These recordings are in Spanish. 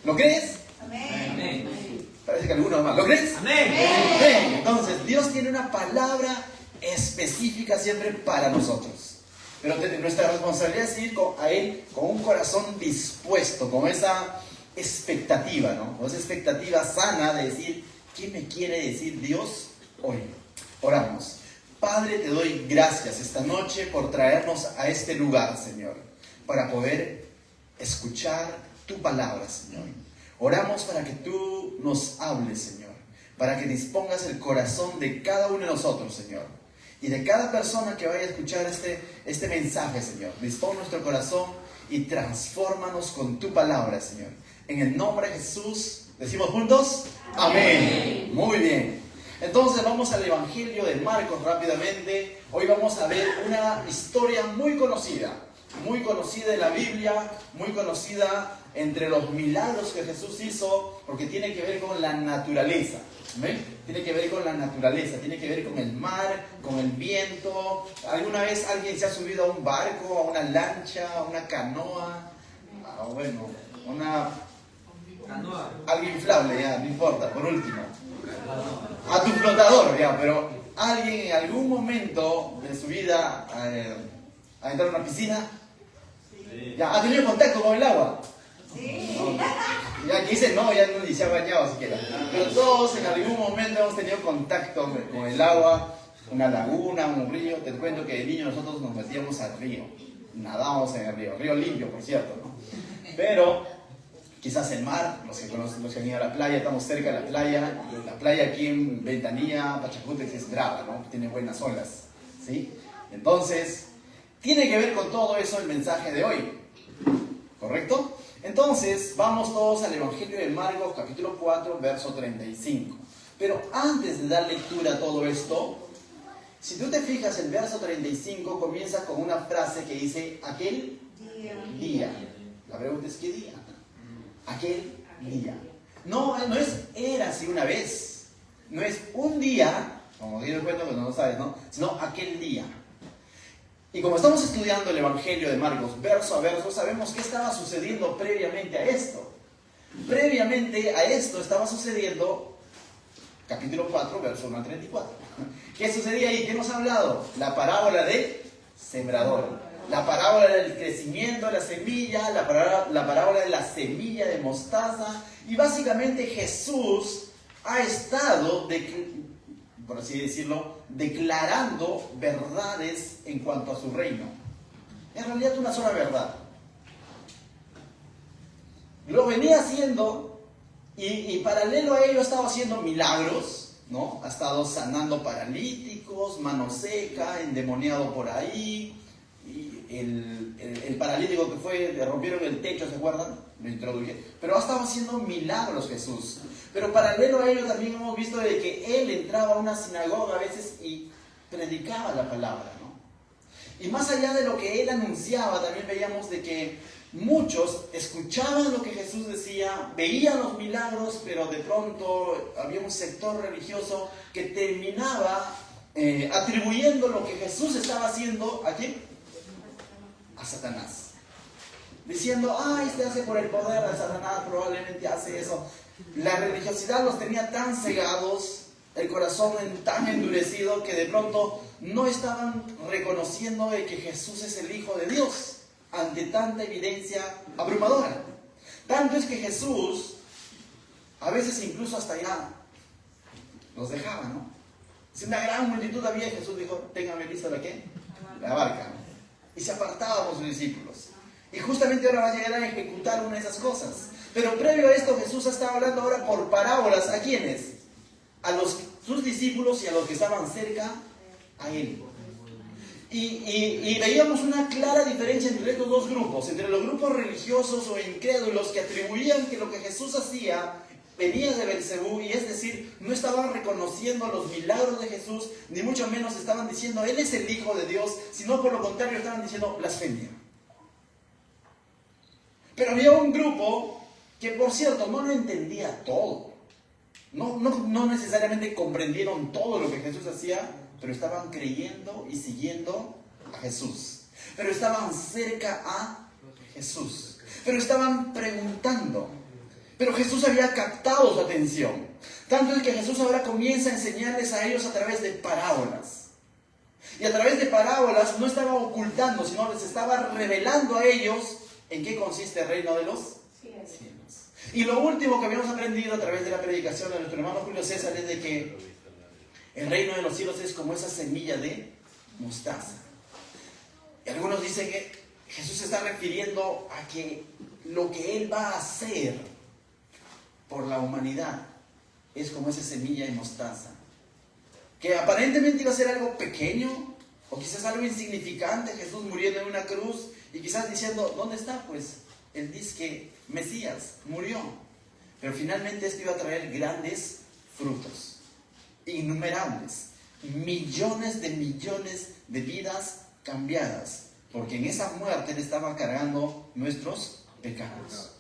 ¿Lo crees? Amén. Parece que algunos más. ¿Lo crees? Amén. Amén. Entonces, Dios tiene una palabra específica siempre para nosotros. Pero nuestra responsabilidad es ir a Él con un corazón dispuesto, con esa expectativa, ¿no? Con esa expectativa sana de decir, ¿qué me quiere decir Dios hoy? Oramos. Padre, te doy gracias esta noche por traernos a este lugar, Señor, para poder escuchar tu palabra, Señor. Oramos para que tú nos hables, Señor, para que dispongas el corazón de cada uno de nosotros, Señor, y de cada persona que vaya a escuchar este mensaje, Señor. Dispón nuestro corazón y transfórmanos con tu palabra, Señor. En el nombre de Jesús, decimos juntos, amén. Muy bien. Entonces vamos al Evangelio de Marcos rápidamente. Hoy vamos a ver una historia muy conocida en la Biblia, muy conocida entre los milagros que Jesús hizo, porque tiene que ver con la naturaleza. ¿Ven? Tiene que ver con la naturaleza, tiene que ver con el mar, con el viento. ¿Alguna vez alguien se ha subido a un barco, a una lancha, a una canoa? Algo inflable, ya, no importa, por último. A tu flotador, ya, pero alguien en algún momento de su vida ha entrado a una piscina, ya, ha tenido contacto con el agua. No, ya que dice no, ya no ni se ha bañado siquiera. Pero todos en algún momento hemos tenido contacto con el agua, una laguna, un río. Te cuento que de niño nosotros nos metíamos al río, nadábamos en el río limpio, por cierto, ¿no? Pero quizás el mar, los que han ido a la playa, estamos cerca de la playa. La playa aquí en Ventanilla, Pachacutex, es brava, ¿no? Tiene buenas olas, ¿sí? Entonces, tiene que ver con todo eso el mensaje de hoy, ¿correcto? Entonces, vamos todos al Evangelio de Marcos, capítulo 4, verso 35. Pero antes de dar lectura a todo esto, si tú te fijas, el verso 35 comienza con una frase que dice, aquel día. La pregunta es, ¿qué día? Aquel día. No es era así una vez. No es un día, como digo el cuento, pero no lo sabes, ¿no? Sino aquel día. Y como estamos estudiando el Evangelio de Marcos verso a verso, sabemos qué estaba sucediendo previamente a esto. Previamente a esto estaba sucediendo capítulo 4, verso 1 al 34. ¿Qué sucedía ahí? ¿Qué nos ha hablado? La parábola del sembrador. La parábola del crecimiento de la semilla, la parábola de la semilla de mostaza. Y básicamente Jesús ha estado, por así decirlo, declarando verdades en cuanto a su reino. En realidad una sola verdad. Lo venía haciendo y paralelo a ello ha estado haciendo milagros, ¿no? Ha estado sanando paralíticos, mano seca, endemoniado por ahí. Y el paralítico que fue, le rompieron el techo, ¿se acuerdan? Lo introduje. Pero ha estado haciendo milagros Jesús. Pero paralelo a ello también hemos visto de que Él entraba a una sinagoga a veces y predicaba la palabra, ¿no? Y más allá de lo que Él anunciaba, también veíamos de que muchos escuchaban lo que Jesús decía, veían los milagros, pero de pronto había un sector religioso que terminaba atribuyendo lo que Jesús estaba haciendo ¿a quién? A Satanás. Diciendo, este hace por el poder de Satanás, probablemente hace eso. La religiosidad los tenía tan cegados, el corazón tan endurecido, que de pronto no estaban reconociendo de que Jesús es el Hijo de Dios ante tanta evidencia abrumadora. Tanto es que Jesús a veces incluso hasta allá los dejaba, ¿no? Si una gran multitud había, Jesús dijo, ténganme lista ¿la qué? La barca. Y se apartaba con sus discípulos. Y justamente ahora va a llegar a ejecutar una de esas cosas. Pero previo a esto, Jesús está hablando ahora por parábolas. ¿A quiénes? A sus discípulos y a los que estaban cerca a Él. Y veíamos una clara diferencia entre estos dos grupos. Entre los grupos religiosos o incrédulos que atribuían que lo que Jesús hacía venía de Belcebú, y es decir, no estaban reconociendo los milagros de Jesús, ni mucho menos estaban diciendo, Él es el Hijo de Dios, sino por lo contrario estaban diciendo blasfemia. Pero había un grupo que, por cierto, no lo entendía todo. No necesariamente comprendieron todo lo que Jesús hacía, pero estaban creyendo y siguiendo a Jesús. Pero estaban cerca a Jesús. Pero estaban preguntando. Pero Jesús había captado su atención. Tanto es que Jesús ahora comienza a enseñarles a ellos a través de parábolas. Y a través de parábolas no estaba ocultando, sino les estaba revelando a ellos en qué consiste el reino de los cielos. Y lo último que habíamos aprendido a través de la predicación de nuestro hermano Julio César es de que el reino de los cielos es como esa semilla de mostaza. Y algunos dicen que Jesús se está refiriendo a que lo que Él va a hacer por la humanidad es como esa semilla de mostaza, que aparentemente iba a ser algo pequeño o quizás algo insignificante, Jesús muriendo en una cruz y quizás diciendo, ¿dónde está? Pues Él dice que Mesías murió, pero finalmente esto iba a traer grandes frutos, innumerables, millones de vidas cambiadas, porque en esa muerte Él estaba cargando nuestros pecados.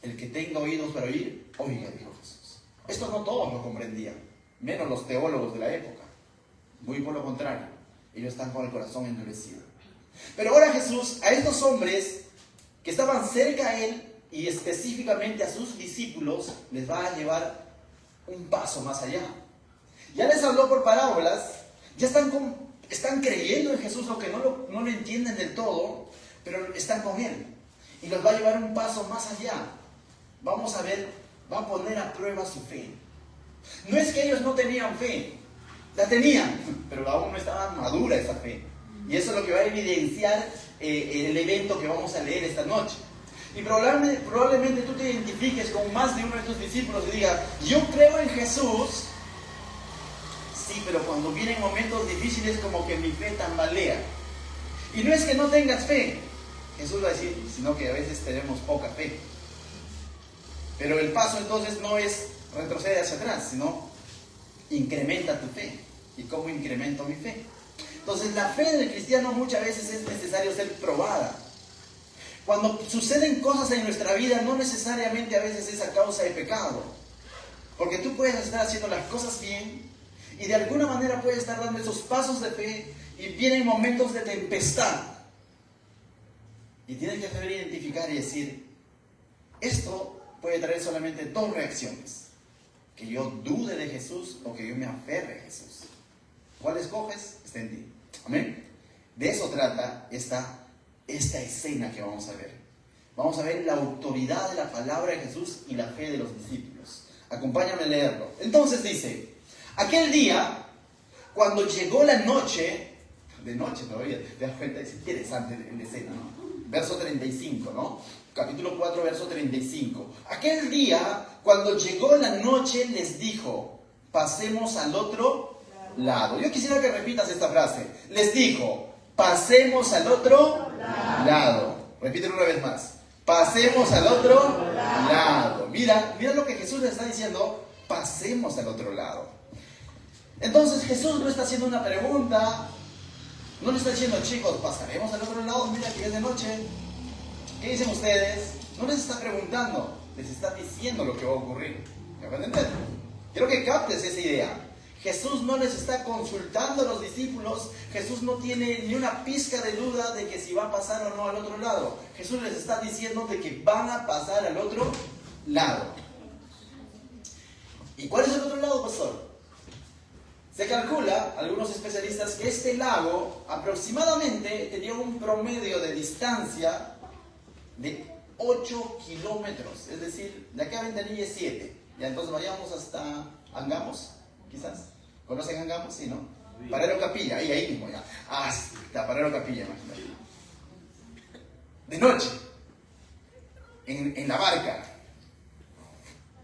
El que tenga oídos para oír, oiga, dijo Jesús. Esto no todos lo comprendían, menos los teólogos de la época. Muy por lo contrario, ellos están con el corazón endurecido. Pero ahora Jesús, a estos hombres que estaban cerca a Él y específicamente a sus discípulos, les va a llevar un paso más allá. Ya les habló por parábolas, ya están creyendo en Jesús, aunque no lo entienden del todo, pero están con Él. Y los va a llevar un paso más allá. Vamos a ver, va a poner a prueba su fe. No es que ellos no tenían fe, la tenían, pero aún no estaba madura esa fe. Y eso es lo que va a evidenciar el evento que vamos a leer esta noche. Y probablemente tú te identifiques con más de uno de tus discípulos y digas, yo creo en Jesús, sí, pero cuando vienen momentos difíciles como que mi fe tambalea. Y no es que no tengas fe, Jesús va a decir, sino que a veces tenemos poca fe. Pero el paso entonces no es retroceder hacia atrás, sino incrementa tu fe. ¿Y cómo incremento mi fe? Entonces la fe del cristiano muchas veces es necesario ser probada. Cuando suceden cosas en nuestra vida, no necesariamente a veces es a causa de pecado. Porque tú puedes estar haciendo las cosas bien y de alguna manera puedes estar dando esos pasos de fe y vienen momentos de tempestad. Y tienes que saber identificar y decir, esto puede traer solamente dos reacciones. Que yo dude de Jesús o que yo me aferre a Jesús. ¿Cuál escoges? Está en ti. Amén. De eso trata esta escena que vamos a ver. Vamos a ver la autoridad de la palabra de Jesús y la fe de los discípulos. Acompáñame a leerlo. Entonces dice, aquel día, cuando llegó la noche, de noche todavía, te das cuenta, es interesante la escena, ¿no? Verso 35, ¿no? Capítulo 4, verso 35. Aquel día, cuando llegó la noche, les dijo, pasemos al otro lado. Yo quisiera que repitas esta frase. Les dijo, pasemos al otro lado. Repítelo una vez más. Pasemos al otro lado. Mira lo que Jesús le está diciendo. Pasemos al otro lado. Entonces Jesús no está haciendo una pregunta. No le está diciendo, chicos, pasaremos al otro lado. Mira que es de noche. ¿Qué dicen ustedes? No les está preguntando. Les está diciendo lo que va a ocurrir. ¿Me van a entender? Quiero que captes esa idea. Jesús no les está consultando a los discípulos. Jesús no tiene ni una pizca de duda de que si va a pasar o no al otro lado. Jesús les está diciendo de que van a pasar al otro lado. ¿Y cuál es el otro lado, pastor? Se calcula, algunos especialistas, que este lago aproximadamente tenía un promedio de distancia de 8 kilómetros. Es decir, de acá a Ventanilla es 7. Ya entonces vayamos hasta Angamos, quizás. ¿Conocen Angamos? Sí, ¿no? Parero Capilla, ahí mismo ya. Hasta Parero Capilla, imagínate. De noche, en la barca.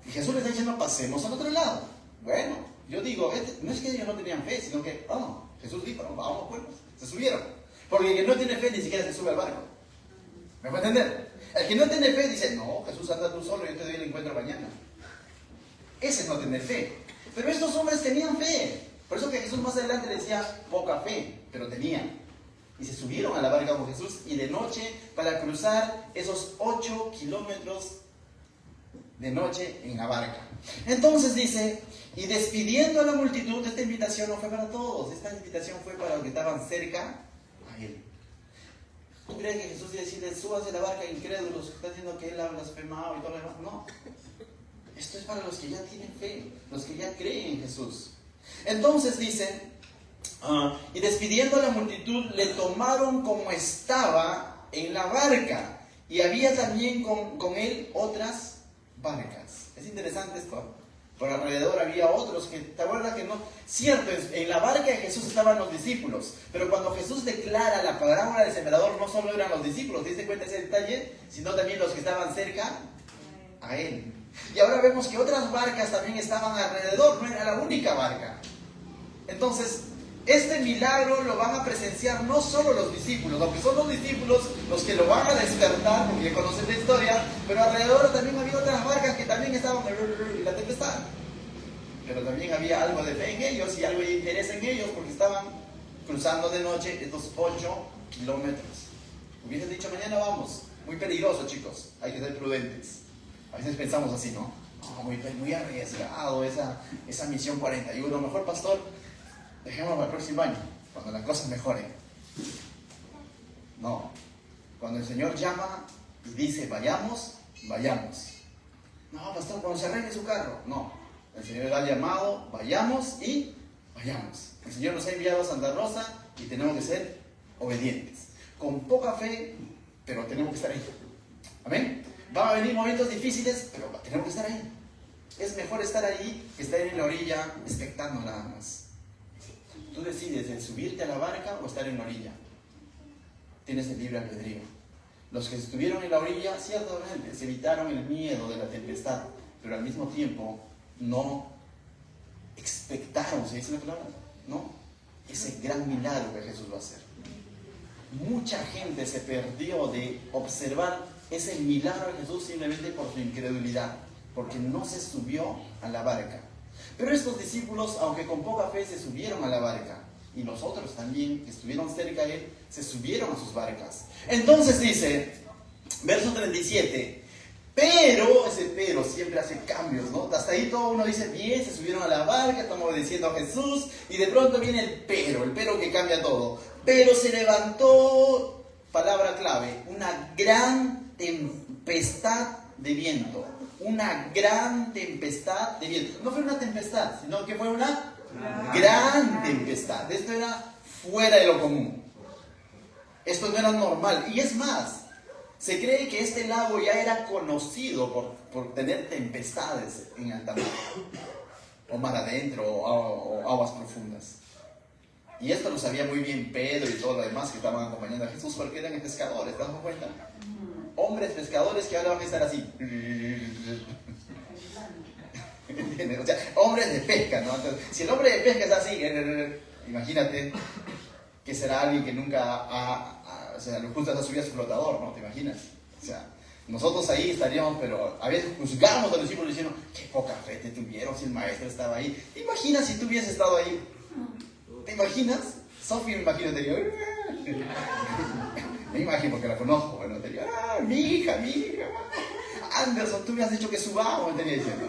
Y Jesús les está diciendo, pasemos al otro lado. Bueno, yo digo, no es que ellos no tenían fe, sino que, Jesús dijo, vamos pues, se subieron. Porque el que no tiene fe ni siquiera se sube al barco. ¿Me puede entender? El que no tiene fe dice, no, Jesús, anda tú solo, yo te doy el encuentro mañana. Ese es no tener fe. Pero estos hombres tenían fe. Por eso que Jesús más adelante decía, poca fe, pero tenían. Y se subieron a la barca con Jesús y de noche para cruzar esos 8 kilómetros de noche en la barca. Entonces dice, y despidiendo a la multitud, esta invitación no fue para todos, esta invitación fue para los que estaban cerca a Él. ¿Tú crees que Jesús iba a decirle, súbanse a la barca incrédulos, que está diciendo que él ha blasfemado y todo lo demás? No. Esto es para los que ya tienen fe, los que ya creen en Jesús. Entonces dice, y despidiendo a la multitud, le tomaron como estaba en la barca. Y había también con él otras barcas. Es interesante esto. Por alrededor había otros que, ¿te acuerdas que no? Cierto, en la barca de Jesús estaban los discípulos, pero cuando Jesús declara la parábola del sembrador, no solo eran los discípulos, ¿te diste cuenta de ese detalle? Sino también los que estaban cerca a él. Y ahora vemos que otras barcas también estaban alrededor, no era la única barca. Entonces, este milagro lo van a presenciar no solo los discípulos, aunque son los discípulos los que lo van a despertar, porque conocen la historia, pero alrededor también había otras barcas que también estaban en la tempestad. Pero también había algo de fe en ellos y algo de interés en ellos, porque estaban cruzando de noche estos 8 kilómetros. Hubiesen dicho, mañana vamos. Muy peligroso, chicos, hay que ser prudentes. A veces pensamos así, ¿no? Muy arriesgado esa misión 41. Mejor, pastor, dejémoslo para el próximo año, cuando las cosas mejoren. No. Cuando el Señor llama y dice, vayamos, vayamos. No, pastor, cuando se arregle su carro. No. El Señor ha llamado, vayamos y vayamos. El Señor nos ha enviado a Santa Rosa y tenemos que ser obedientes. Con poca fe, pero tenemos que estar ahí. Amén. Van a venir momentos difíciles, pero tenemos que estar ahí. Es mejor estar ahí que estar en la orilla expectando nada más. Tú decides en subirte a la barca o estar en la orilla. Tienes el libre albedrío. Los que estuvieron en la orilla, ciertamente, se evitaron el miedo de la tempestad, pero al mismo tiempo no expectaron, ¿se dice la palabra? ¿No? Ese gran milagro que Jesús va a hacer. Mucha gente se perdió de observar ese milagro de Jesús simplemente por su incredulidad, porque no se subió a la barca. Pero estos discípulos, aunque con poca fe, se subieron a la barca. Y los otros también, que estuvieron cerca de él, se subieron a sus barcas. Entonces dice, verso 37, pero, ese pero siempre hace cambios, ¿no? Hasta ahí todo uno dice, bien, se subieron a la barca, estamos obedeciendo a Jesús, y de pronto viene el pero que cambia todo. Pero se levantó, palabra clave, una gran tempestad de viento. Una gran tempestad de viento. No fue una tempestad, sino que fue una gran tempestad. Esto era fuera de lo común. Esto no era normal. Y es más, se cree que este lago ya era conocido por tener tempestades en alta mar, o mar adentro, o aguas profundas. Y esto lo sabía muy bien Pedro y todo lo demás que estaban acompañando a Jesús, porque eran pescadores, ¿te das cuenta? Hombres pescadores que ahora van a estar así. ¿Entiendes? O sea, hombres de pesca, ¿no? Entonces, si el hombre de pesca es así, imagínate que será alguien que nunca o sea, lo justo ha subido a su flotador, ¿no? ¿Te imaginas? O sea, nosotros ahí estaríamos, pero a veces juzgamos a los discípulos diciendo, qué poca fe te tuvieron si el maestro estaba ahí. ¿Te imaginas si tú hubieses estado ahí? ¿Te imaginas? Sofía, me imagino, te digo, me imagino porque la conozco, bueno, te digo, mi hija, Anderson, tú me has dicho que subamos, me tenía diciendo.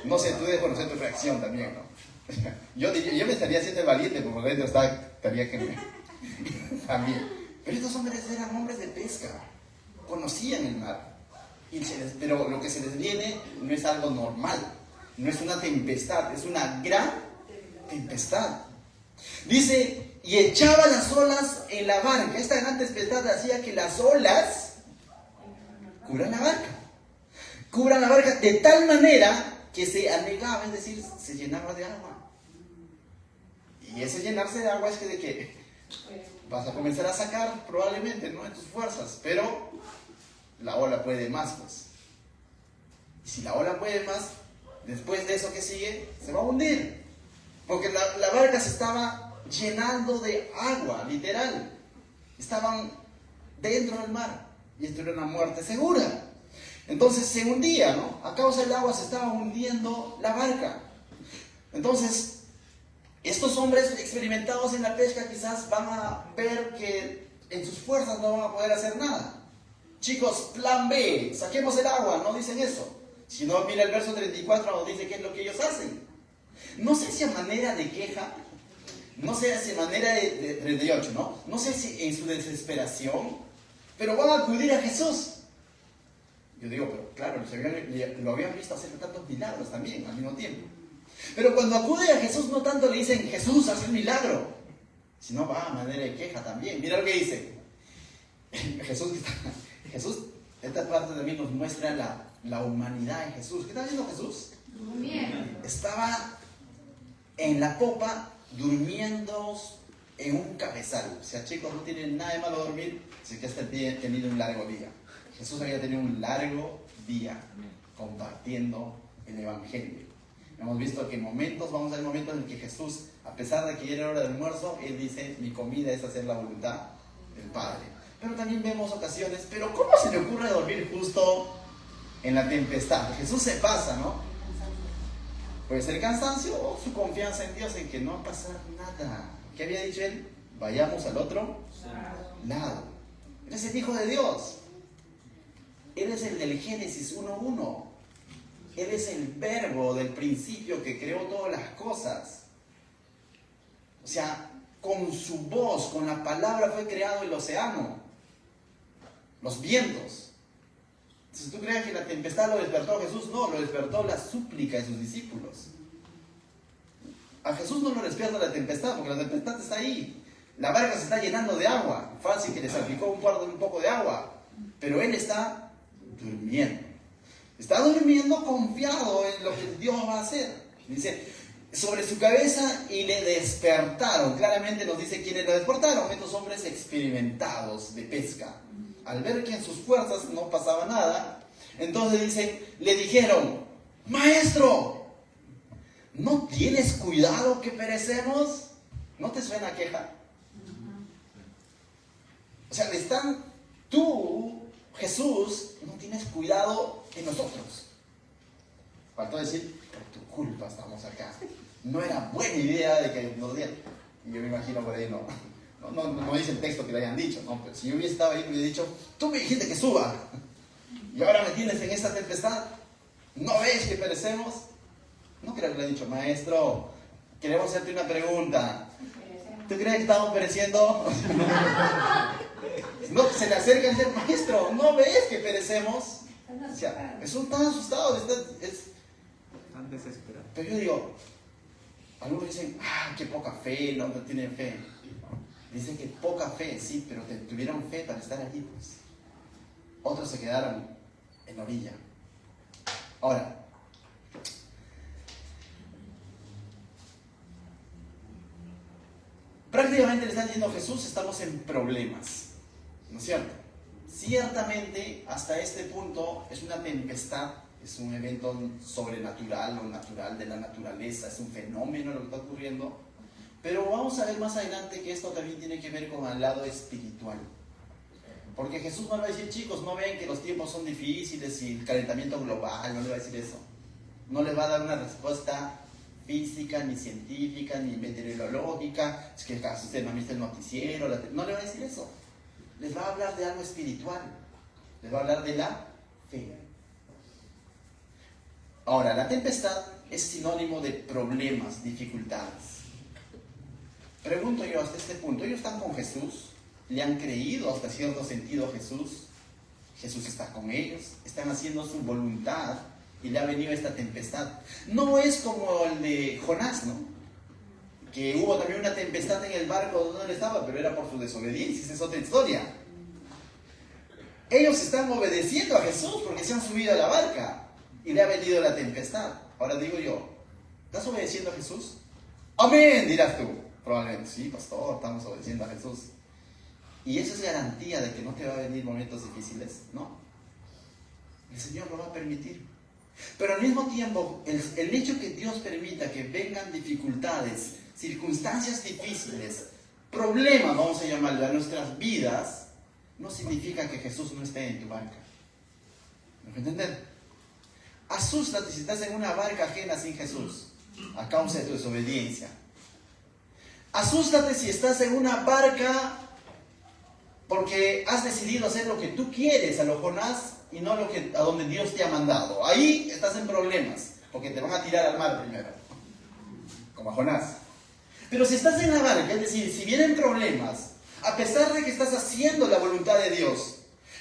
No sé, tú debes conocer tu reacción también, ¿no? Yo me estaría haciendo el valiente, porque dentro estaría que me... también. Pero estos hombres eran hombres de pesca, conocían el mar. Pero lo que se les viene no es algo normal, no es una tempestad, es una gran tempestad. Dice, y echaba las olas en la barca. Esta gran tempestad hacía que las olas cubran la barca de tal manera que se anegaba, es decir, se llenaba de agua. Y ese llenarse de agua es que de que vas a comenzar a sacar probablemente, ¿no?, de tus fuerzas, pero la ola puede más, pues. Y si la ola puede más, después de eso que sigue, se va a hundir. Porque la barca se estaba llenando de agua, literal. Estaban dentro del mar. Y esto era una muerte segura. Entonces se hundía, ¿no? A causa del agua se estaba hundiendo la barca. Entonces, estos hombres experimentados en la pesca quizás van a ver que en sus fuerzas no van a poder hacer nada. Chicos, plan B, saquemos el agua, no dicen eso. Si no, mira el verso 34, nos dice qué es lo que ellos hacen. No sé si a manera de queja no sé si de manera de 38, ¿no? No sé si en su desesperación, pero van a acudir a Jesús. Yo digo, pero claro, lo habían visto hacer tantos milagros también al mismo tiempo. Pero cuando acude a Jesús no tanto le dicen, Jesús, haz un milagro, sino va a manera de queja también. Mira lo que dice. Jesús, esta parte también nos muestra la humanidad de Jesús. ¿Qué está haciendo Jesús? Bien. Estaba en la popa durmiendo en un cabezal. O sea, chicos, no tienen nada de malo dormir si que has tenido un largo día. Jesús había tenido un largo día compartiendo el Evangelio. Hemos visto que vamos a ver momentos en que Jesús, a pesar de que ya era hora del almuerzo, Él dice, mi comida es hacer la voluntad del Padre. Pero también vemos ocasiones, pero ¿cómo se le ocurre dormir justo en la tempestad? Jesús se pasa, ¿no? Puede ser cansancio o su confianza en Dios, en que no va a pasar nada. ¿Qué había dicho Él? Vayamos al otro lado. Eres el Hijo de Dios. Él es el del Génesis 1:1. Él es el verbo del principio que creó todas las cosas. O sea, con su voz, con la palabra fue creado el océano, los vientos. Entonces, ¿tú crees que la tempestad lo despertó Jesús? No, lo despertó la súplica de sus discípulos. A Jesús no lo despierta la tempestad, porque la tempestad está ahí. La barca se está llenando de agua. Fácil que le salpicó un poco de agua. Pero Él está durmiendo. Está durmiendo confiado en lo que Dios va a hacer. Dice, sobre su cabeza y le despertaron. Claramente nos dice quiénes lo despertaron. Estos hombres experimentados de pesca. Al ver que en sus fuerzas no pasaba nada, entonces dicen, le dijeron, Maestro, ¿no tienes cuidado que perecemos? ¿No te suena queja? O sea, tú, Jesús, no tienes cuidado de nosotros. Faltó decir, por tu culpa estamos acá. No era buena idea de que nos dieran. Y yo me imagino por ahí, no dice el texto que le hayan dicho, ¿no? Pero si yo hubiese estado ahí, me hubiera dicho, tú me dijiste que suba. Y ahora me tienes en esta tempestad. ¿No ves que perecemos? No creo que le haya dicho, Maestro, queremos hacerte una pregunta. ¿Tú crees que estamos pereciendo? No, se le acerca y dice, Maestro, ¿no ves que perecemos? O sea, es tan asustado, Tan desesperado. Pero yo digo, algunos dicen, qué poca fe, no tienen fe. Dicen que poca fe, sí, pero tuvieron fe para estar allí, pues. Otros se quedaron en la orilla. Ahora, prácticamente le están diciendo, Jesús, estamos en problemas, ¿no es cierto? Ciertamente, hasta este punto, es una tempestad, es un evento sobrenatural o natural de la naturaleza, es un fenómeno lo que está ocurriendo. Pero vamos a ver más adelante que esto también tiene que ver con el lado espiritual. Porque Jesús no le va a decir, chicos, no ven que los tiempos son difíciles y el calentamiento global, no le va a decir eso. No les va a dar una respuesta física, ni científica, ni meteorológica. Es que acaso usted no ha visto el noticiero, no le va a decir eso. Les va a hablar de algo espiritual. Les va a hablar de la fe. Ahora, la tempestad es sinónimo de problemas, dificultades. Pregunto yo hasta este punto, ¿ellos están con Jesús? ¿Le han creído hasta cierto sentido a Jesús? Jesús está con ellos, están haciendo su voluntad y le ha venido esta tempestad. No es como el de Jonás, ¿no? Que hubo también una tempestad en el barco donde él estaba, pero era por su desobediencia, esa es otra historia. Ellos están obedeciendo a Jesús porque se han subido a la barca y le ha venido la tempestad. Ahora digo yo, ¿estás obedeciendo a Jesús? Amén, dirás tú. Probablemente, sí, pastor, estamos obedeciendo a Jesús. ¿Y eso es garantía de que no te va a venir momentos difíciles? No. El Señor lo va a permitir. Pero al mismo tiempo, el hecho que Dios permita que vengan dificultades, circunstancias difíciles, problemas, vamos a llamarlo, a nuestras vidas, no significa que Jesús no esté en tu barca. ¿Me entienden? Asústate si estás en una barca ajena sin Jesús, a causa de tu desobediencia. Asústate si estás en una barca porque has decidido hacer lo que tú quieres, a lo Jonás, y no a donde Dios te ha mandado. Ahí estás en problemas, porque te van a tirar al mar primero, como a Jonás. Pero si estás en la barca, es decir, si vienen problemas, a pesar de que estás haciendo la voluntad de Dios,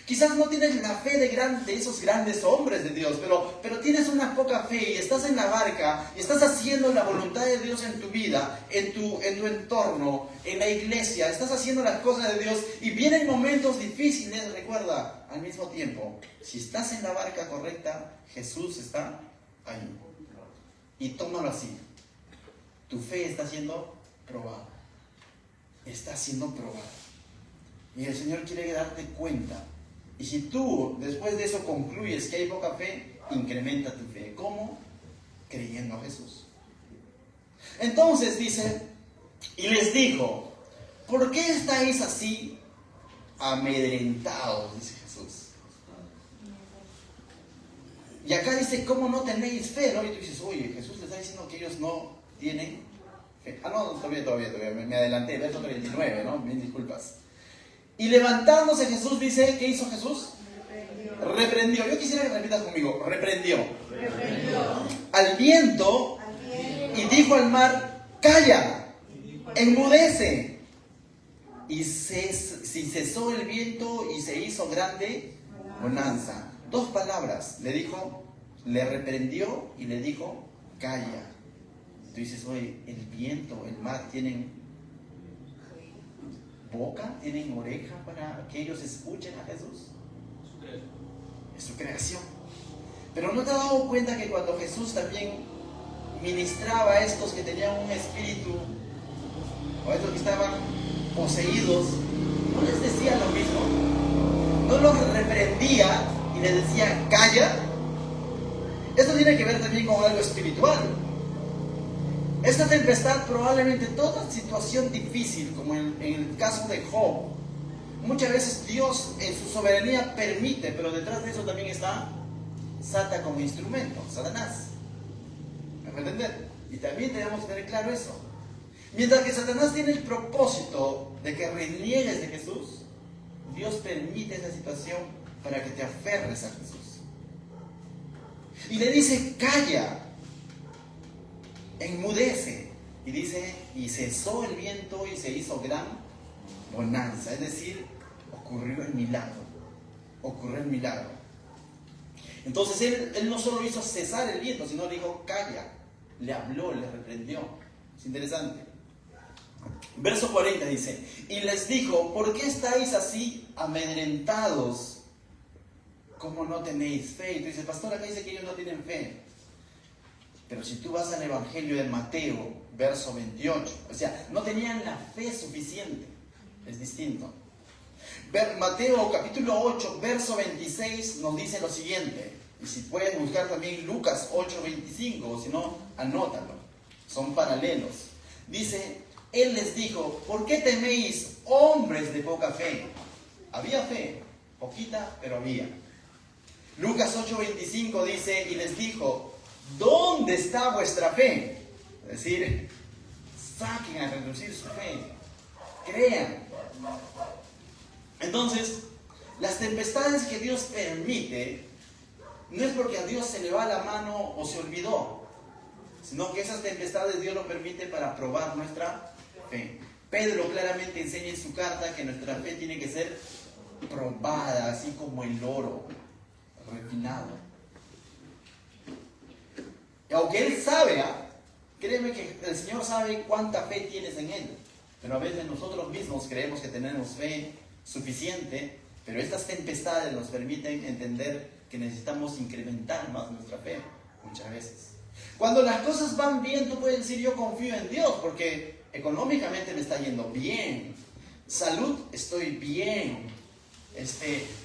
quizás no tienes la fe de esos grandes hombres de Dios, pero tienes una poca fe y estás en la barca y estás haciendo la voluntad de Dios en tu vida, en tu entorno, en la iglesia, estás haciendo las cosas de Dios y vienen momentos difíciles, recuerda, al mismo tiempo, si estás en la barca correcta, Jesús está ahí. Y tómalo así, tu fe está siendo probada, está siendo probada. Y el Señor quiere darte cuenta. Y si tú, después de eso, concluyes que hay poca fe, incrementa tu fe. ¿Cómo? Creyendo a Jesús. Entonces dice, y les dijo, ¿por qué estáis así amedrentados? Dice Jesús. Y acá dice, ¿cómo no tenéis fe? ¿No? Y tú dices, oye, Jesús le está diciendo que ellos no tienen fe. Ah, no, todavía, me adelanté, verso 39, ¿no? Mil disculpas. Y levantándose Jesús dice, ¿qué hizo Jesús? Reprendió. Yo quisiera que repitas conmigo, reprendió. Al viento y dijo al mar, calla, enmudece. Y cesó el viento y se hizo grande bonanza. Dos palabras, le dijo, le reprendió y le dijo, calla. Tú dices, oye, el viento, el mar tienen boca, tienen oreja para que ellos escuchen a Jesús. Es su creación. Pero ¿no te has dado cuenta que cuando Jesús también ministraba a estos que tenían un espíritu, o a estos que estaban poseídos, no les decía lo mismo? ¿No los reprendía y les decía, calla? Esto tiene que ver también con algo espiritual. Esta tempestad, probablemente toda situación difícil, como en el caso de Job, muchas veces Dios en su soberanía permite, pero detrás de eso también está Satan como instrumento, Satanás. ¿Me puede entender? Y también tenemos que tener claro eso. Mientras que Satanás tiene el propósito de que reniegues de Jesús, Dios permite esa situación para que te aferres a Jesús. Y le dice, calla, enmudece. Y dice, y cesó el viento y se hizo gran bonanza. Es decir, ocurrió el milagro. Ocurrió el milagro. Entonces él no solo hizo cesar el viento, sino le dijo, calla. Le habló, le reprendió. Es interesante. Verso 40 dice, y les dijo, ¿por qué estáis así amedrentados? ¿Cómo no tenéis fe? Y tú dices, pastor, acá dice que ellos no tienen fe. Pero si tú vas al Evangelio de Mateo, verso 28, o sea, no tenían la fe suficiente. Es distinto. Mateo capítulo 8, verso 26 nos dice lo siguiente. Y si puedes buscar también Lucas 8, 25, o si no, anótalo. Son paralelos. Dice, Él les dijo, ¿por qué teméis, hombres de poca fe? Había fe, poquita, pero había. Lucas 8, 25 dice, y les dijo, ¿dónde está vuestra fe? Es decir, saquen a reducir su fe. Crean. Entonces, las tempestades que Dios permite, no es porque a Dios se le va la mano o se olvidó, sino que esas tempestades Dios lo permite para probar nuestra fe. Pedro claramente enseña en su carta que nuestra fe tiene que ser probada, así como el oro, refinado. Y aunque Él sabe, créeme que el Señor sabe cuánta fe tienes en Él, pero a veces nosotros mismos creemos que tenemos fe suficiente, pero estas tempestades nos permiten entender que necesitamos incrementar más nuestra fe, muchas veces. Cuando las cosas van bien, tú puedes decir, yo confío en Dios, porque económicamente me está yendo bien, salud, estoy bien,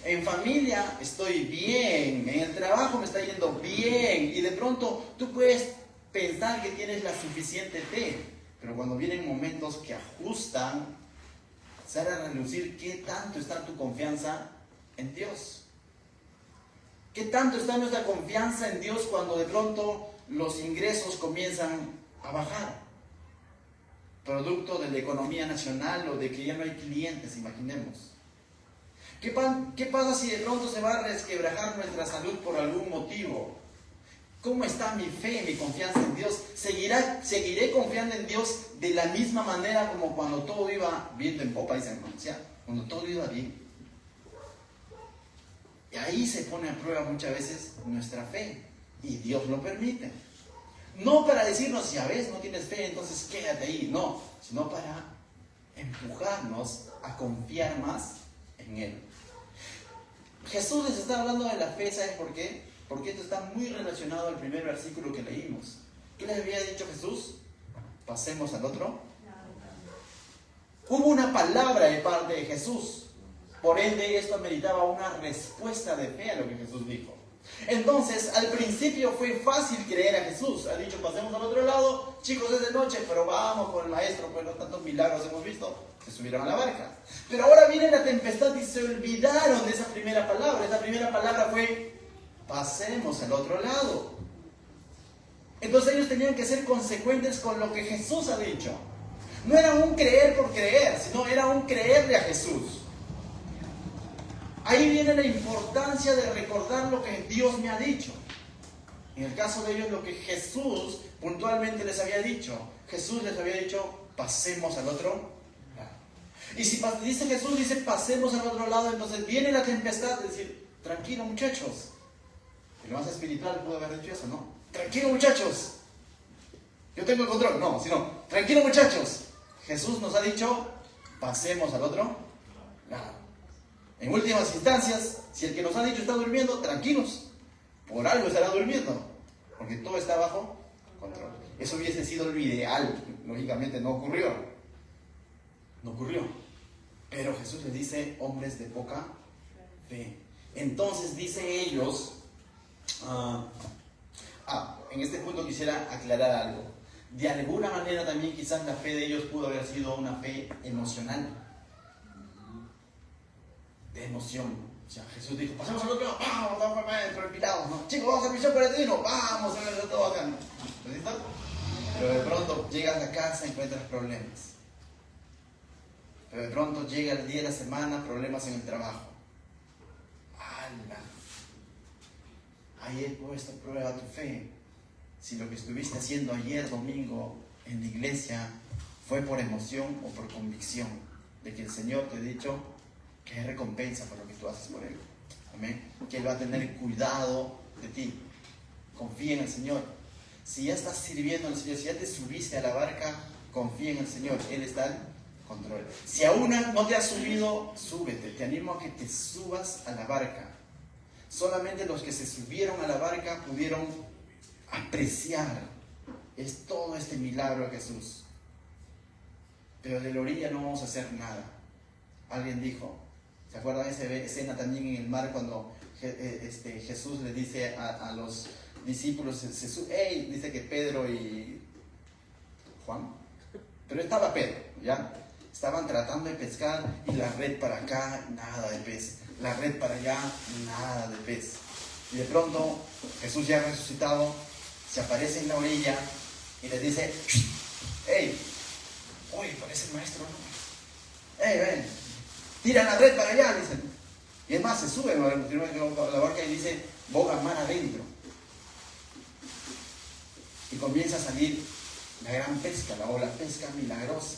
en familia estoy bien, en el trabajo me está yendo bien, y de pronto tú puedes pensar que tienes la suficiente fe, pero cuando vienen momentos que ajustan, sale a relucir qué tanto está tu confianza en Dios. ¿Qué tanto está nuestra confianza en Dios cuando de pronto los ingresos comienzan a bajar? Producto de la economía nacional o de que ya no hay clientes, imaginemos. ¿Qué pasa si de pronto se va a resquebrajar nuestra salud por algún motivo? ¿Cómo está mi fe, mi confianza en Dios? ¿Seguiré confiando en Dios de la misma manera como cuando todo iba viento en popa, dicen, ¿no? O sea, cuando todo iba bien? Y ahí se pone a prueba muchas veces nuestra fe. Y Dios lo permite. No para decirnos, ya ves, no tienes fe, entonces quédate ahí. No, sino para empujarnos a confiar más en Él. Jesús les está hablando de la fe, ¿sabes por qué? Porque esto está muy relacionado al primer versículo que leímos. ¿Qué les había dicho Jesús? Pasemos al otro. Hubo una palabra de parte de Jesús. Por ende, esto meritaba una respuesta de fe a lo que Jesús dijo. Entonces, al principio fue fácil creer a Jesús. Ha dicho, pasemos al otro lado. Chicos, es de noche, pero vamos con el maestro, pues no tantos milagros hemos visto. Se subieron a la barca. Pero ahora viene la tempestad y se olvidaron de esa primera palabra. Esa primera palabra fue, pasemos al otro lado. Entonces ellos tenían que ser consecuentes con lo que Jesús ha dicho. No era un creer por creer, sino era un creerle a Jesús. Ahí viene la importancia de recordar lo que Dios me ha dicho. En el caso de ellos, lo que Jesús puntualmente les había dicho. Jesús les había dicho, pasemos al otro lado. Y si dice Jesús, dice, pasemos al otro lado, entonces viene la tempestad, es decir, tranquilo muchachos. El más espiritual pudo haber dicho eso, ¿no? Tranquilo muchachos. Yo tengo el control. No, sino, tranquilo muchachos. Jesús nos ha dicho, pasemos al otro lado. En últimas instancias, si el que nos ha dicho está durmiendo, tranquilos. Por algo estará durmiendo. Porque todo está bajo control. Eso hubiese sido lo ideal. Lógicamente no ocurrió. No ocurrió. Pero Jesús les dice, hombres de poca fe. Entonces dice ellos... en este punto quisiera aclarar algo. De alguna manera también quizás la fe de ellos pudo haber sido una fe emocional. De emoción. O sea, Jesús dijo, pasemos al otro lado, vamos, trepidados, ¿no? Chicos, vamos a misión peregrino, vamos a ver todo acá. ¿Listo? Pero de pronto llegas a casa y encuentras problemas. Pero de pronto llega el día de la semana, problemas en el trabajo. ¡Hala! Ahí he puesto a prueba tu fe. Si lo que estuviste haciendo ayer domingo en la iglesia fue por emoción o por convicción de que el Señor te ha dicho que hay recompensa por lo que tú haces por Él. Amén. Que Él va a tener cuidado de ti. Confía en el Señor. Si ya estás sirviendo al Señor, si ya te subiste a la barca, confía en el Señor. Él está en control. Si aún no te has subido, súbete. Te animo a que te subas a la barca. Solamente los que se subieron a la barca pudieron apreciar todo este milagro de Jesús. Pero de la orilla no vamos a hacer nada. Alguien dijo, ¿se acuerdan de esa escena también en el mar cuando Jesús le dice a los discípulos, dice que Pedro y Juan, pero estaba Pedro, ¿ya? Estaban tratando de pescar y la red para acá, nada de pez. La red para allá, nada de pez. Y de pronto Jesús ya resucitado se aparece en la orilla y les dice, ¡hey! ¡Uy, parece el maestro! ¿No? ¡Hey, ven! ¡Tira la red para allá! Dicen. Y es más, se sube a la barca y dice, boga mar adentro. Y comienza a salir la gran pesca, la pesca milagrosa.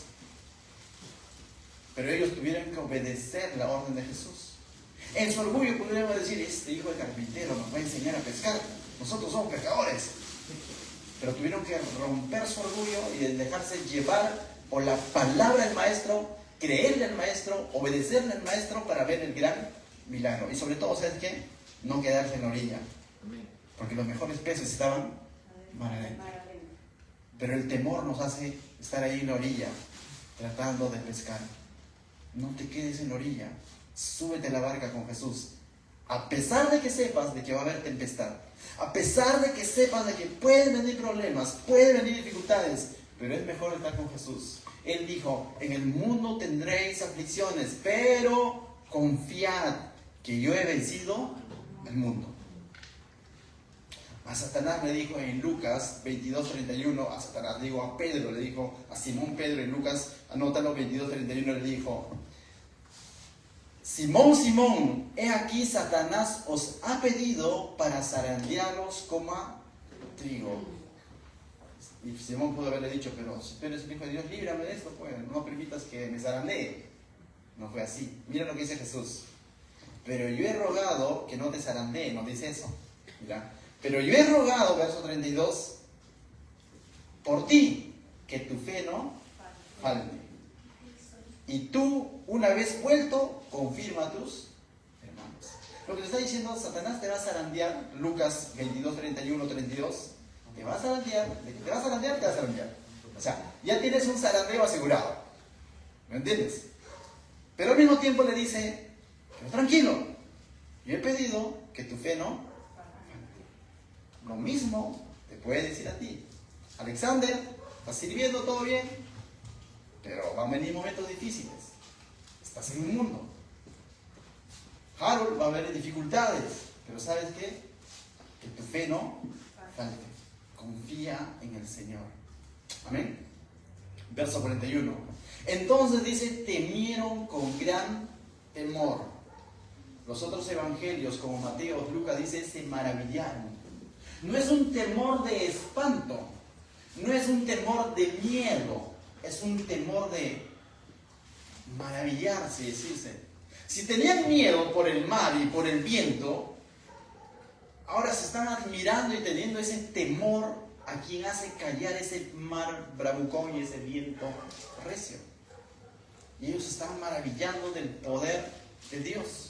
Pero ellos tuvieron que obedecer la orden de Jesús. En su orgullo podríamos decir, este hijo de carpintero nos va a enseñar a pescar. Nosotros somos pescadores. Pero tuvieron que romper su orgullo y dejarse llevar por la palabra del maestro, creerle al maestro, obedecerle al maestro para ver el gran milagro. Y sobre todo, ¿sabes qué? No quedarse en la orilla. Porque los mejores peces estaban mar adentro. Pero el temor nos hace estar ahí en la orilla, tratando de pescar. No te quedes en la orilla. Súbete a la barca con Jesús. A pesar de que sepas de que va a haber tempestad, a pesar de que sepas de que pueden venir problemas, pueden venir dificultades, pero es mejor estar con Jesús. Él dijo, en el mundo tendréis aflicciones, pero confiad que yo he vencido al mundo. A Satanás le dijo en Lucas 22:31, a Pedro le dijo, a Simón Pedro en Lucas, anótalo, 22:31 le dijo, Simón, Simón, he aquí Satanás os ha pedido para zarandearos como a trigo. Y Simón pudo haberle dicho, pero si tú eres el Hijo de Dios, líbrame de esto, pues, no permitas que me zarandee. No fue así. Mira lo que dice Jesús. Pero yo he rogado que no te zarandee, no dice eso. Mira. Pero yo he rogado, verso 32, por ti, que tu fe no falte. Y tú, una vez vuelto, confirma a tus hermanos. Lo que te está diciendo, Satanás te va a zarandear, Lucas 22, 31, 32, te va a zarandear, de que te va a zarandear, te va a zarandear. O sea, ya tienes un zarandeo asegurado. ¿Me entiendes? Pero al mismo tiempo le dice, pero tranquilo, yo he pedido que tu fe no falte. Lo mismo te puede decir a ti. Alexander, ¿estás sirviendo todo bien? Pero van a venir momentos difíciles. Estás en un mundo. Harold, va a haber dificultades. Pero ¿sabes qué? Que tu fe no falte. Confía en el Señor. Amén. Verso 41. Entonces dice, temieron con gran temor. Los otros evangelios, como Mateo, Lucas, dice, se maravillaron. No es un temor de espanto. No es un temor de miedo. Es un temor de maravillarse, decirse. Si tenían miedo por el mar y por el viento, ahora se están admirando y teniendo ese temor a quien hace callar ese mar bravucón y ese viento recio. Y ellos están maravillando del poder de Dios.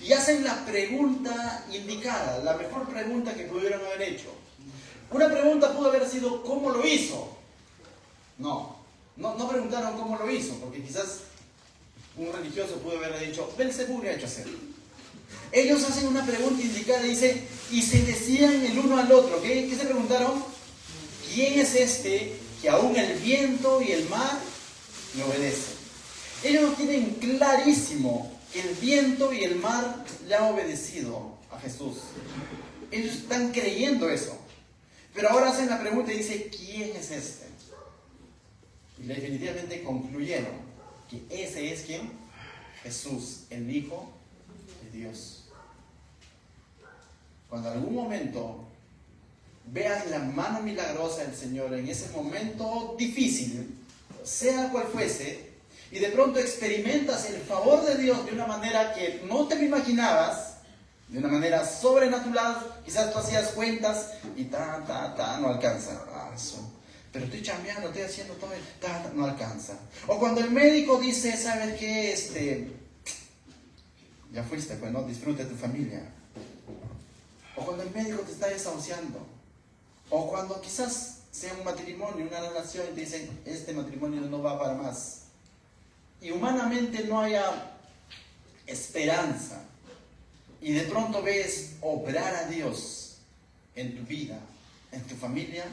Y hacen la pregunta indicada, la mejor pregunta que pudieron haber hecho. Una pregunta pudo haber sido, ¿cómo lo hizo? No preguntaron cómo lo hizo, porque quizás un religioso pudo haberle dicho, Belzebú le ha hecho hacer. Ellos hacen una pregunta indicada y dice, y se decían el uno al otro. ¿Qué se preguntaron? ¿Quién es este que aún el viento y el mar le obedecen? Ellos tienen clarísimo que el viento y el mar le han obedecido a Jesús. Ellos están creyendo eso. Pero ahora hacen la pregunta y dice, ¿quién es este? Y definitivamente concluyeron que ese es ¿quién? Jesús, el Hijo de Dios. Cuando en algún momento veas la mano milagrosa del Señor en ese momento difícil, sea cual fuese, y de pronto experimentas el favor de Dios de una manera que no te lo imaginabas, de una manera sobrenatural, quizás tú hacías cuentas y no alcanza. Pero estoy chambeando, estoy haciendo todo, no alcanza. O cuando el médico dice, ¿sabes qué? Ya fuiste, pues no, disfruta de tu familia. O cuando el médico te está desahuciando. O cuando quizás sea un matrimonio, una relación, y te dicen, este matrimonio no va para más. Y humanamente no haya esperanza. Y de pronto ves obrar a Dios en tu vida, en tu familia.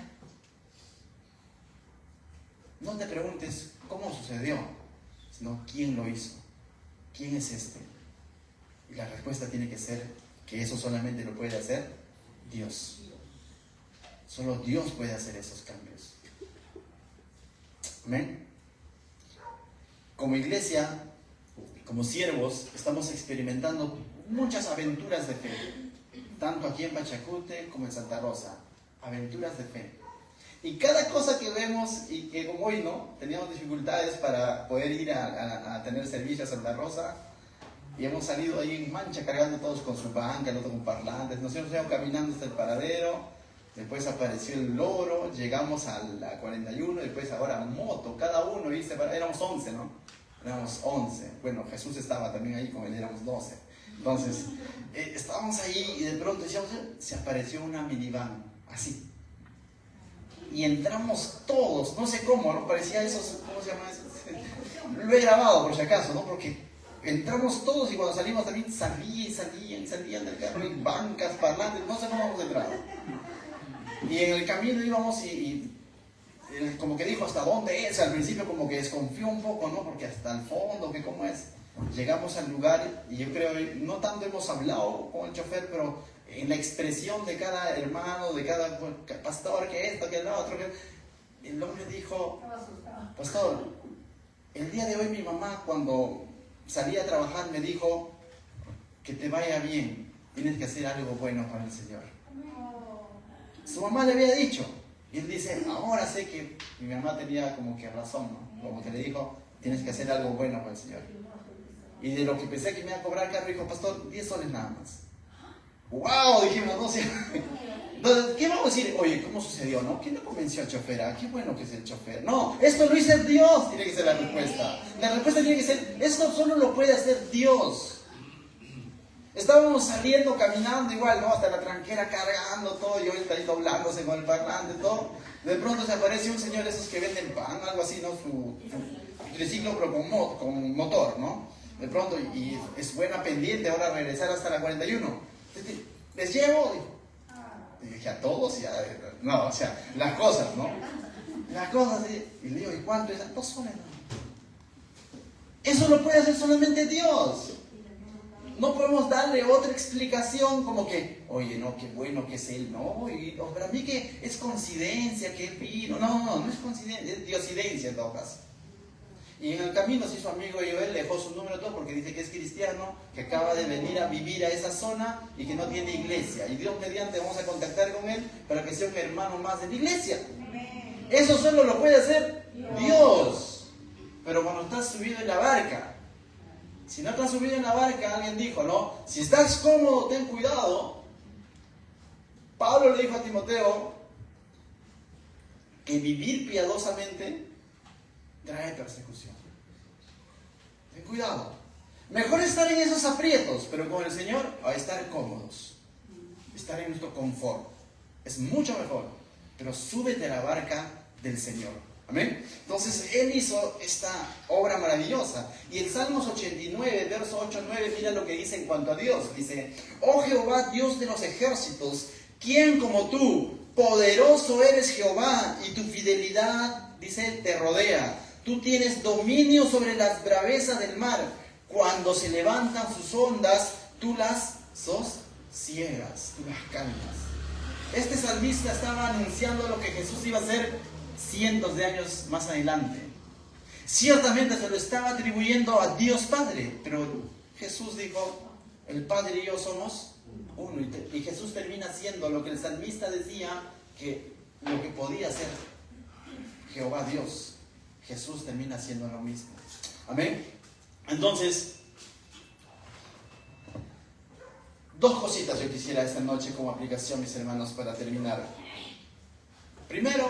No te preguntes cómo sucedió, sino quién lo hizo. ¿Quién es este? Y la respuesta tiene que ser que eso solamente lo puede hacer Dios. Solo Dios puede hacer esos cambios. Amén. Como iglesia, como siervos, estamos experimentando muchas aventuras de fe. Tanto aquí en Pachacute como en Santa Rosa. Aventuras de fe. Y cada cosa que vemos, y que como hoy no, teníamos dificultades para poder ir a tener servicio a Santa Rosa, y hemos salido ahí en mancha cargando todos con su banca, el otro con parlantes, nos hemos ido caminando hasta el paradero, después apareció el loro, llegamos a la 41, después ahora moto, cada uno, ¿viste? Éramos 11, ¿no? Éramos 11, bueno, Jesús estaba también ahí con él, éramos 12. Entonces, estábamos ahí y de pronto decíamos, se apareció una minivan, así. Y entramos todos, no sé cómo, ¿no? Parecía esos, ¿cómo se llama eso? Lo he grabado por si acaso, ¿no? Porque entramos todos y cuando salimos también salían del carro y bancas, parlantes, no sé cómo hemos entrado. Y en el camino íbamos y como que dijo hasta dónde es, al principio como que desconfió un poco, ¿no? Porque hasta el fondo, que cómo es. Llegamos al lugar y yo creo, no tanto hemos hablado con el chofer, pero en la expresión de cada hermano, de cada pastor, que esto, que el otro, que el hombre dijo, pastor, el día de hoy mi mamá cuando salí a trabajar me dijo que te vaya bien, tienes que hacer algo bueno para el Señor. Su mamá le había dicho. Y él dice, ahora sé que mi mamá tenía como que razón, ¿no? Como que le dijo, tienes que hacer algo bueno para el Señor. Y de lo que pensé que me iba a cobrar caro, dijo, pastor, 10 soles nada más. ¡Wow! Dijimos, no sé. Entonces, ¿qué vamos a decir? Oye, ¿cómo sucedió? ¿No? ¿Quién le convenció al chofer? Ah, qué bueno que es el chofer. No, esto lo hizo Dios, tiene que ser la respuesta. La respuesta tiene que ser, esto solo lo puede hacer Dios. Estábamos saliendo, caminando igual, ¿no? Hasta la tranquera cargando todo, y yo ahí doblándose con el parlante, todo. De pronto se aparece un señor de esos que venden pan, algo así, ¿no? Su triciclo, pero con motor, ¿no? De pronto, y es buena pendiente ahora regresar hasta la 41. Les llevo, y dije, a todos, ya, no, o sea, las cosas, ¿no? Las cosas, y le digo, ¿y cuánto es? 2 soles, ¿no? Eso lo puede hacer solamente Dios. No podemos darle otra explicación como que, oye, no, qué bueno que es él, no, y para mí que es coincidencia que él vino. No es coincidencia, es diosidencia en todo caso. Y en el camino se hizo amigo y él dejó su número todo porque dice que es cristiano, que acaba de venir a vivir a esa zona y que no tiene iglesia. Y Dios mediante vamos a contactar con él para que sea un hermano más de la iglesia. Eso solo lo puede hacer Dios. Pero cuando estás subido en la barca, si no estás subido en la barca, alguien dijo, ¿no? Si estás cómodo, ten cuidado. Pablo le dijo a Timoteo que vivir piadosamente trae persecución. Ten cuidado. Mejor estar en esos aprietos, pero con el Señor, a estar cómodos. Estar en nuestro confort. Es mucho mejor. Pero súbete a la barca del Señor. Amén. Entonces, Él hizo esta obra maravillosa. Y el Salmos 89, verso 8-9, mira lo que dice en cuanto a Dios. Dice, oh Jehová, Dios de los ejércitos, ¿quién como tú? Poderoso eres Jehová, y tu fidelidad, dice, te rodea. Tú tienes dominio sobre las bravezas del mar. Cuando se levantan sus ondas, tú las sosiegas, tú las calmas. Este salmista estaba anunciando lo que Jesús iba a hacer cientos de años más adelante. Ciertamente se lo estaba atribuyendo a Dios Padre, pero Jesús dijo, el Padre y yo somos uno. Y Jesús termina haciendo lo que el salmista decía que lo que podía hacer Jehová Dios. Jesús termina haciendo lo mismo. Amén. Entonces, 2 cositas yo quisiera esta noche como aplicación, mis hermanos, para terminar. Primero,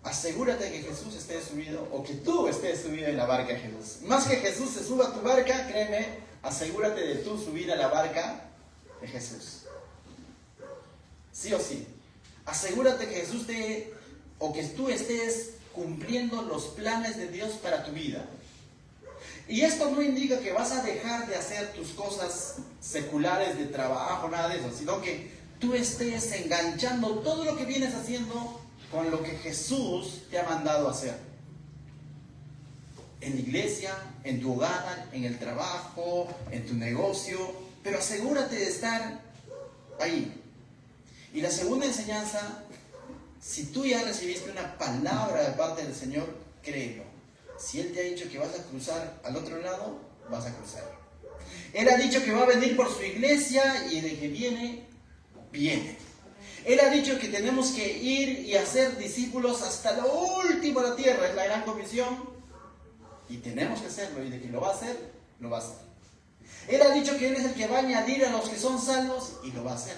asegúrate que Jesús esté subido, o que tú estés subido en la barca de Jesús. Más que Jesús se suba a tu barca, créeme, asegúrate de tú subir a la barca de Jesús. Sí o sí. Asegúrate que Jesús o que tú estés cumpliendo los planes de Dios para tu vida. Y esto no indica que vas a dejar de hacer tus cosas seculares de trabajo, nada de eso, sino que tú estés enganchando todo lo que vienes haciendo con lo que Jesús te ha mandado hacer. En la iglesia, en tu hogar, en el trabajo, en tu negocio, pero asegúrate de estar ahí. Y la segunda enseñanza, si tú ya recibiste una palabra de parte del Señor, créelo. Si Él te ha dicho que vas a cruzar al otro lado, vas a cruzar. Él ha dicho que va a venir por su iglesia y de que viene, viene. Él ha dicho que tenemos que ir y hacer discípulos hasta lo último de la tierra, es la gran comisión. Y tenemos que hacerlo, y de que lo va a hacer, lo va a hacer. Él ha dicho que Él es el que va a añadir a los que son salvos, y lo va a hacer.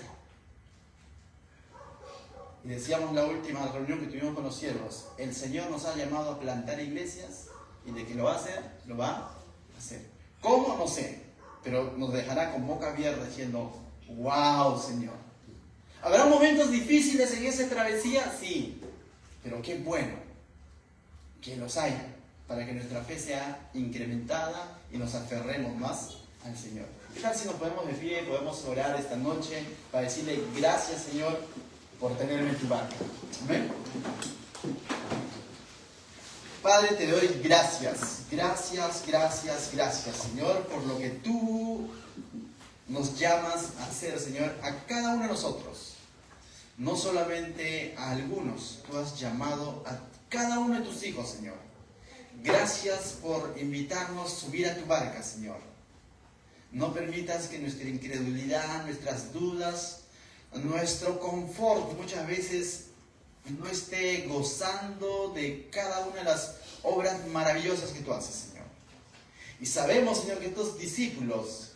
Y decíamos la última reunión que tuvimos con los siervos, el Señor nos ha llamado a plantar iglesias, y de que lo va a hacer, lo va a hacer. ¿Cómo? No sé, pero nos dejará con boca abierta diciendo, wow, Señor. ¿Habrá momentos difíciles en esa travesía? Sí, pero qué bueno que los haya, para que nuestra fe sea incrementada y nos aferremos más al Señor. ¿Qué tal si nos ponemos de pie, podemos orar esta noche para decirle gracias, Señor, por tenerme en tu barca? Amén. Padre, te doy gracias, Señor, por lo que tú nos llamas a hacer, Señor, a cada uno de nosotros. No solamente a algunos, tú has llamado a cada uno de tus hijos, Señor. Gracias por invitarnos a subir a tu barca, Señor. No permitas que nuestra incredulidad, nuestras dudas, nuestro confort muchas veces no esté gozando de cada una de las obras maravillosas que tú haces, Señor. Y sabemos, Señor, que estos discípulos,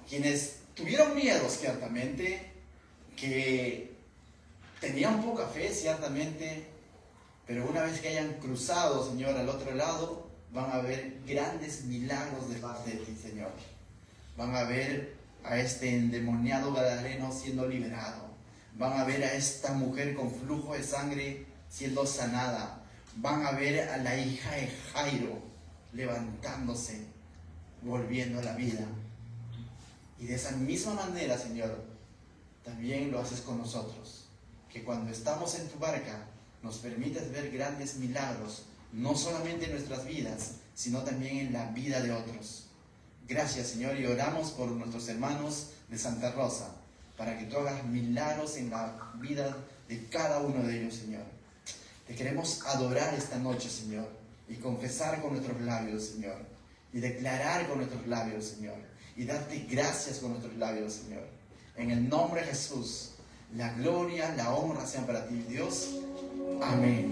quienes tuvieron miedo ciertamente, que tenían poca fe ciertamente, pero una vez que hayan cruzado, Señor, al otro lado, van a ver grandes milagros de parte de ti, Señor. Van a ver a este endemoniado gadareno siendo liberado. Van a ver a esta mujer con flujo de sangre siendo sanada. Van a ver a la hija de Jairo levantándose, volviendo a la vida. Y de esa misma manera, Señor, también lo haces con nosotros. Que cuando estamos en tu barca, nos permites ver grandes milagros, no solamente en nuestras vidas, sino también en la vida de otros. Gracias, Señor, y oramos por nuestros hermanos de Santa Rosa, para que tú hagas milagros en la vida de cada uno de ellos, Señor. Te queremos adorar esta noche, Señor, y confesar con nuestros labios, Señor, y declarar con nuestros labios, Señor, y darte gracias con nuestros labios, Señor. En el nombre de Jesús, la gloria, la honra sean para ti, Dios. Amén.